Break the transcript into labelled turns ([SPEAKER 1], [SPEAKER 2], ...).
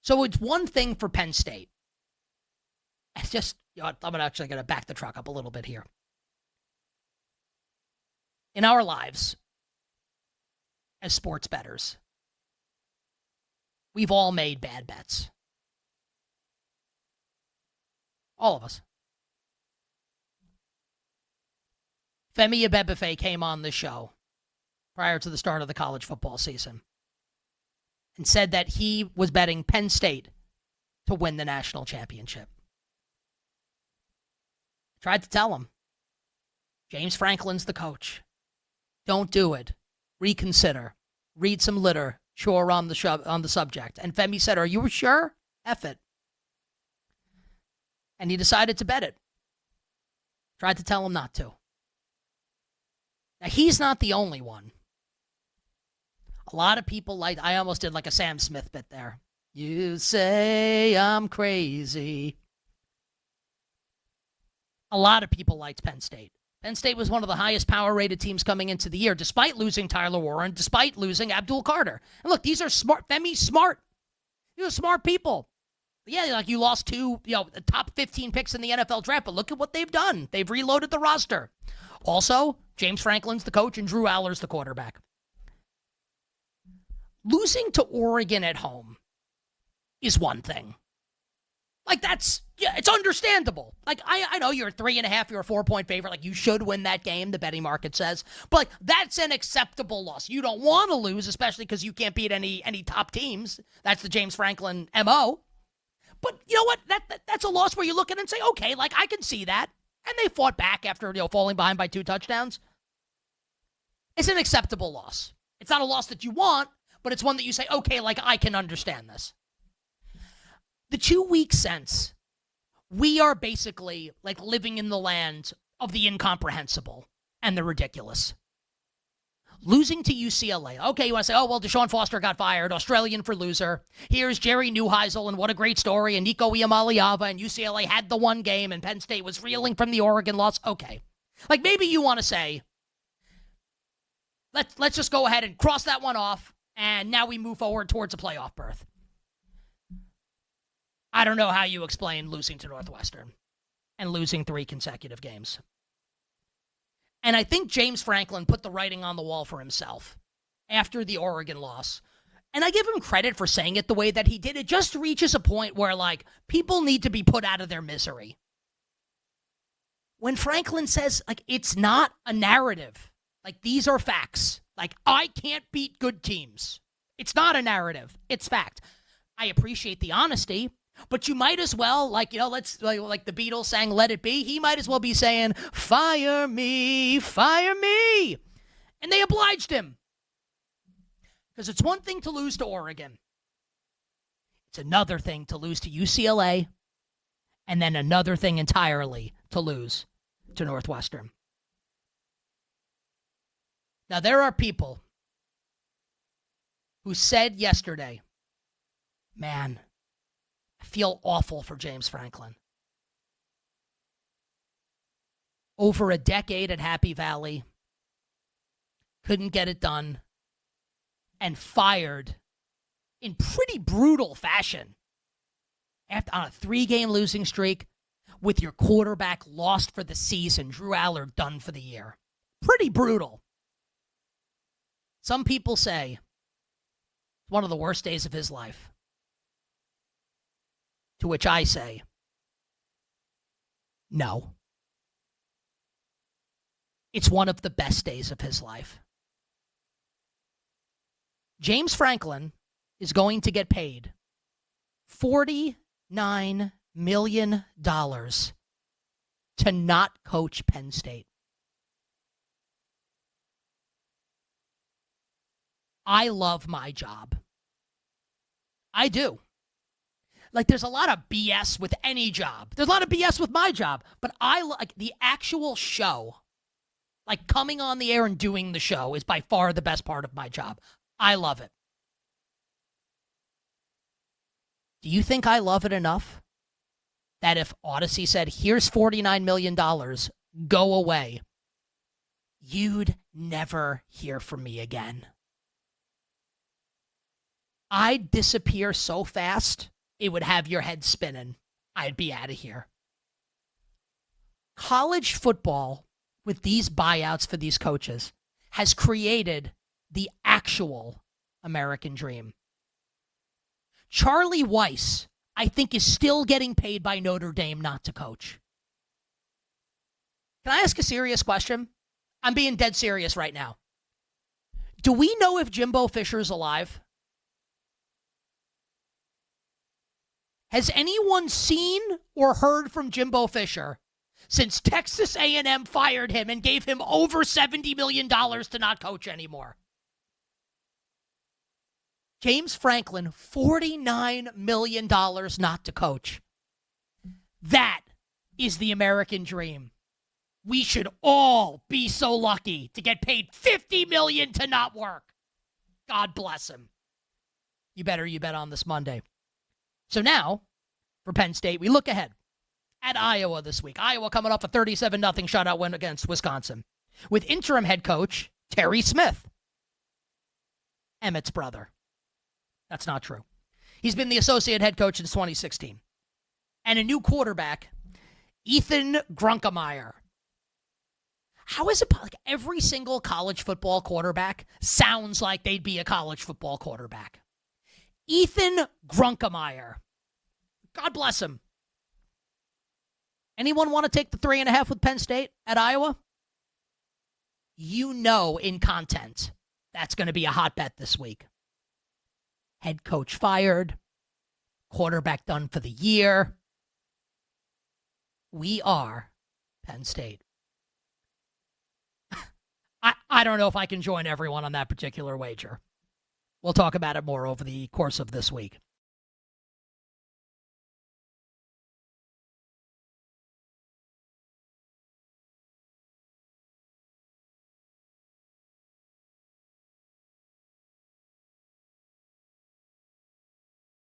[SPEAKER 1] So it's one thing for Penn State. It's just, I'm actually going to back the truck up a little bit here. In our lives, as sports bettors, we've all made bad bets. All of us. Femi Abebefe came on the show prior to the start of the college football season and said that he was betting Penn State to win the national championship. Tried to tell him, James Franklin's the coach. Don't do it. Reconsider. Read some literature on the subject. And Femi said, are you sure? F it. And he decided to bet it. Tried to tell him not to. Now, he's not the only one. A lot of people I almost did like a Sam Smith bit there. You say I'm crazy. A lot of people liked Penn State. Penn State was one of the highest power-rated teams coming into the year, despite losing Tyler Warren, despite losing Abdul Carter. And look, these are smart. Femi's smart. These are smart people. Yeah, like you lost two, the top 15 picks in the NFL draft, but look at what they've done. They've reloaded the roster. Also, James Franklin's the coach and Drew Aller's the quarterback. Losing to Oregon at home is one thing. Like, it's understandable. Like, I know you're a 3.5, you're a 4-point favorite. Like, you should win that game, the betting market says. But, like, that's an acceptable loss. You don't want to lose, especially because you can't beat any top teams. That's the James Franklin MO. But you know what? That's a loss where you look at it and say, okay, like, I can see that. And they fought back after, falling behind by 2 touchdowns. It's an acceptable loss. It's not a loss that you want, but it's one that you say, okay, like, I can understand this. The 2 weeks since, we are basically like living in the land of the incomprehensible and the ridiculous. Losing to UCLA. Okay, you want to say, oh, well, Deshaun Foster got fired, Australian for loser. Here's Jerry Neuheisel, and what a great story, and Nico Iamaleava, and UCLA had the one game, and Penn State was reeling from the Oregon loss. Okay. Like, maybe you want to say, let's just go ahead and cross that one off, and now we move forward towards a playoff berth. I don't know how you explain losing to Northwestern and losing 3 consecutive games. And I think James Franklin put the writing on the wall for himself after the Oregon loss. And I give him credit for saying it the way that he did. It just reaches a point where, like, people need to be put out of their misery. When Franklin says, like, it's not a narrative. Like, these are facts. Like, I can't beat good teams. It's not a narrative. It's fact. I appreciate the honesty. But you might as well, like the Beatles sang Let It Be, he might as well be saying, fire me, fire me. And they obliged him. Because it's one thing to lose to Oregon. It's another thing to lose to UCLA. And then another thing entirely to lose to Northwestern. Now, there are people who said yesterday, man, I feel awful for James Franklin. Over a decade at Happy Valley, couldn't get it done, and fired in pretty brutal fashion on a 3-game losing streak with your quarterback lost for the season, Drew Aller done for the year. Pretty brutal. Some people say it's one of the worst days of his life. To which I say, no. It's one of the best days of his life. James Franklin is going to get paid $49 million to not coach Penn State. I love my job. I do. Like, there's a lot of BS with any job. There's a lot of BS with my job. But I like the actual show. Like, coming on the air and doing the show is by far the best part of my job. I love it. Do you think I love it enough that if Odyssey said, here's $49 million, go away, you'd never hear from me again? I'd disappear so fast it would have your head spinning. I'd be out of here. College football, with these buyouts for these coaches, has created the actual American dream. Charlie Weiss, I think, is still getting paid by Notre Dame not to coach. Can I ask a serious question? I'm being dead serious right now. Do we know if Jimbo Fisher's alive? Has anyone seen or heard from Jimbo Fisher since Texas A&M fired him and gave him over $70 million to not coach anymore? James Franklin, $49 million not to coach. That is the American dream. We should all be so lucky to get paid $50 million to not work. God bless him. You bet on this Monday. So now, for Penn State, we look ahead at Iowa this week. Iowa coming off a 37-0 shutout win against Wisconsin with interim head coach Terry Smith, Emmett's brother. That's not true. He's been the associate head coach since 2016. And a new quarterback, Ethan Grunkemeyer. How is it like every single college football quarterback sounds like they'd be a college football quarterback? Ethan Grunkemeyer. God bless him. Anyone want to take the 3.5 with Penn State at Iowa? You know in content that's going to be a hot bet this week. Head coach fired. Quarterback done for the year. We are Penn State. I don't know if I can join everyone on that particular wager. We'll talk about it more over the course of this week.